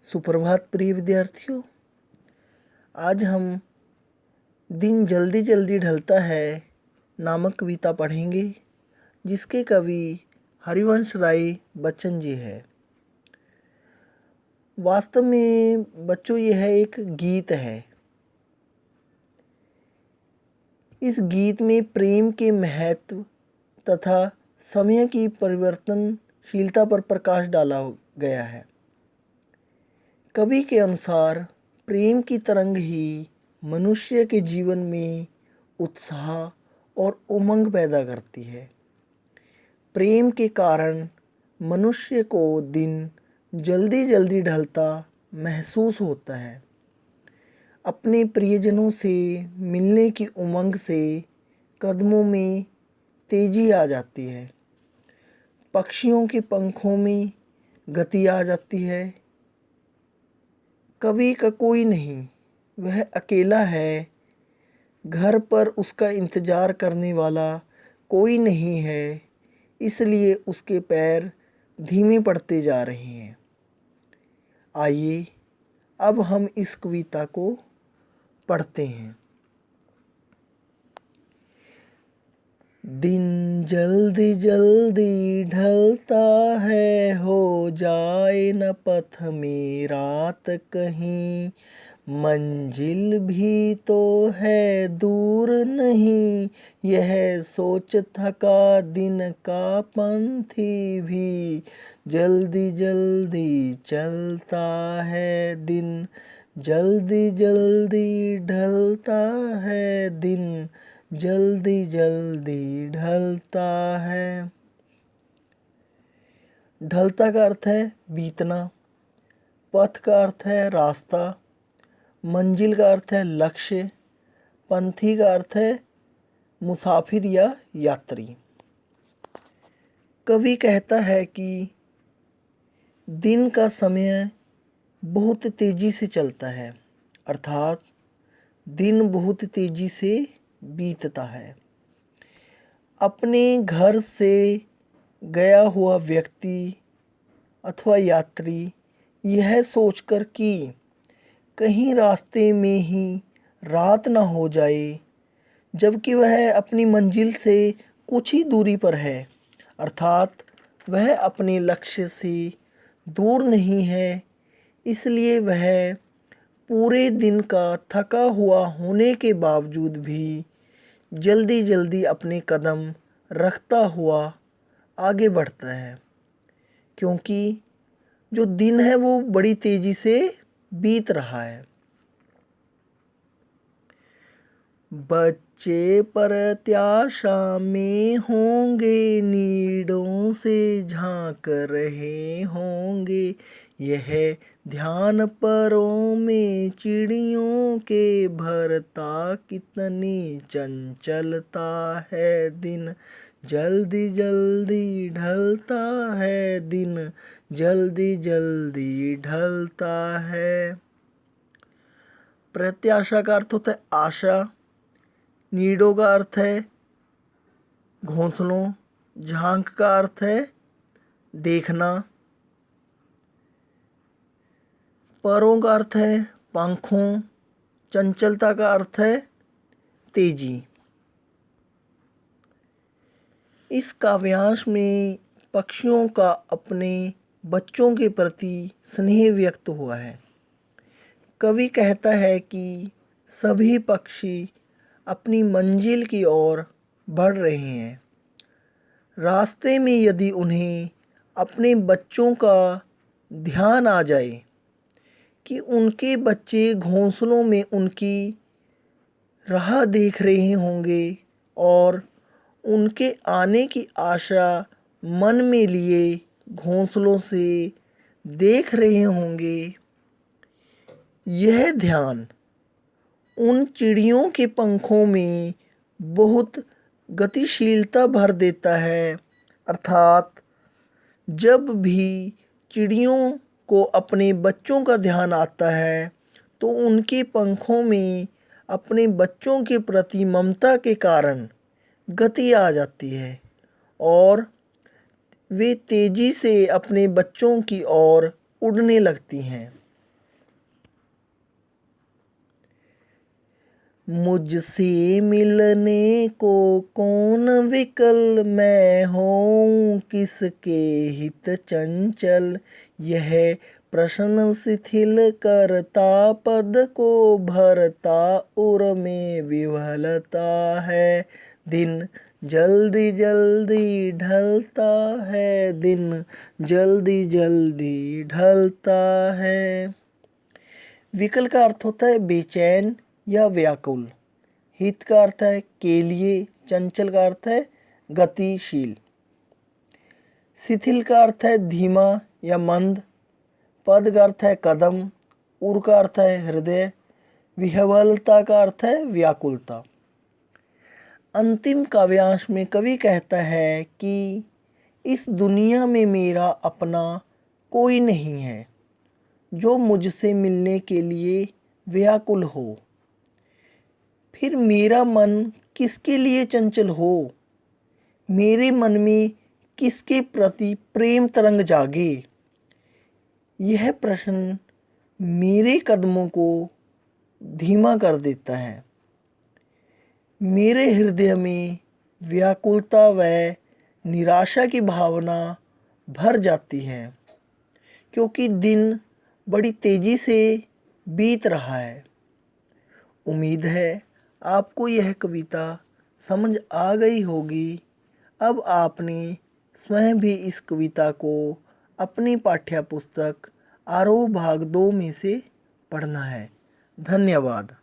सुप्रभात प्रिय विद्यार्थियों। आज हम दिन जल्दी जल्दी ढलता है नामक कविता पढ़ेंगे, जिसके कवि हरिवंश राय बच्चन जी है। वास्तव में बच्चों, यह एक गीत है। इस गीत में प्रेम के महत्व तथा समय की परिवर्तनशीलता पर प्रकाश डाला गया है। कवि के अनुसार प्रेम की तरंग ही मनुष्य के जीवन में उत्साह और उमंग पैदा करती है। प्रेम के कारण मनुष्य को दिन जल्दी जल्दी ढलता महसूस होता है। अपने प्रियजनों से मिलने की उमंग से कदमों में तेजी आ जाती है। पक्षियों के पंखों में गति आ जाती है। कवि का कोई नहीं, वह अकेला है। घर पर उसका इंतज़ार करने वाला कोई नहीं है, इसलिए उसके पैर धीमे पड़ते जा रहे हैं। आइए अब हम इस कविता को पढ़ते हैं। दिन जल्दी जल्दी ढलता है, हो जाए न पथ में रात कहीं। मंजिल भी तो है दूर नहीं, यह सोच थका दिन का पंथी भी। जल्दी जल्दी चलता है दिन, जल्दी जल्दी ढलता है दिन, जल्दी जल्दी ढलता है। ढलता का अर्थ है बीतना, पथ का अर्थ है रास्ता, मंजिल का अर्थ है लक्ष्य, पंथी का अर्थ है मुसाफिर या यात्री। कवि कहता है कि दिन का समय बहुत तेजी से चलता है, अर्थात दिन बहुत तेजी से बीतता है। अपने घर से गया हुआ व्यक्ति अथवा यात्री यह सोचकर कि कहीं रास्ते में ही रात न हो जाए, जबकि वह अपनी मंजिल से कुछ ही दूरी पर है, अर्थात वह अपने लक्ष्य से दूर नहीं है, इसलिए वह पूरे दिन का थका हुआ होने के बावजूद भी जल्दी जल्दी अपने कदम रखता हुआ आगे बढ़ता है, क्योंकि जो दिन है वो बड़ी तेज़ी से बीत रहा है। बच्चे प्रत्याशा में होंगे, नीड़ों से झांक रहे होंगे। यह ध्यान परों में चिड़ियों के भरता, कितनी चंचलता है दिन। जल्दी जल्दी ढलता है दिन, जल्दी जल्दी ढलता है। प्रत्याशा का अर्थ होता है आशा, नीड़ों का अर्थ है घोंसलों, झांक का अर्थ है देखना, परों का अर्थ है पंखों, चंचलता का अर्थ है तेजी। इस काव्यांश में पक्षियों का अपने बच्चों के प्रति स्नेह व्यक्त हुआ है। कवि कहता है कि सभी पक्षी अपनी मंजिल की ओर बढ़ रहे हैं। रास्ते में यदि उन्हें अपने बच्चों का ध्यान आ जाए कि उनके बच्चे घोंसलों में उनकी राह देख रहे होंगे और उनके आने की आशा मन में लिए घोंसलों से देख रहे होंगे, यह ध्यान उन चिड़ियों के पंखों में बहुत गतिशीलता भर देता है, अर्थात जब भी चिड़ियों को अपने बच्चों का ध्यान आता है तो उनके पंखों में अपने बच्चों के प्रति ममता के कारण गति आ जाती है और वे तेज़ी से अपने बच्चों की ओर उड़ने लगती हैं। मुझसे मिलने को कौन विकल, मैं हूँ किसके हित चंचल। यह प्रश्न शिथिल करता पद को भरता, उर में विह्वलता है। दिन जल्दी जल्दी ढलता है, दिन जल्दी जल्दी ढलता है। विकल का अर्थ होता है बेचैन या व्याकुल। हित का अर्थ है के लिए। चंचल का अर्थ है गतिशील। शिथिल का अर्थ है धीमा या मंद। पद का अर्थ है कदम। उर का अर्थ है हृदय। विह्वलता का अर्थ है व्याकुलता। अंतिम काव्यांश में कवि कहता है कि इस दुनिया में मेरा अपना कोई नहीं है जो मुझसे मिलने के लिए व्याकुल हो। फिर मेरा मन किसके लिए चंचल हो, मेरे मन में किसके प्रति प्रेम तरंग जागे। यह प्रश्न मेरे कदमों को धीमा कर देता है। मेरे हृदय में व्याकुलता व निराशा की भावना भर जाती है, क्योंकि दिन बड़ी तेज़ी से बीत रहा है। उम्मीद है आपको यह कविता समझ आ गई होगी। अब आपने स्वयं भी इस कविता को अपनी पाठ्य पुस्तक आरोह भाग 2 में से पढ़ना है। धन्यवाद।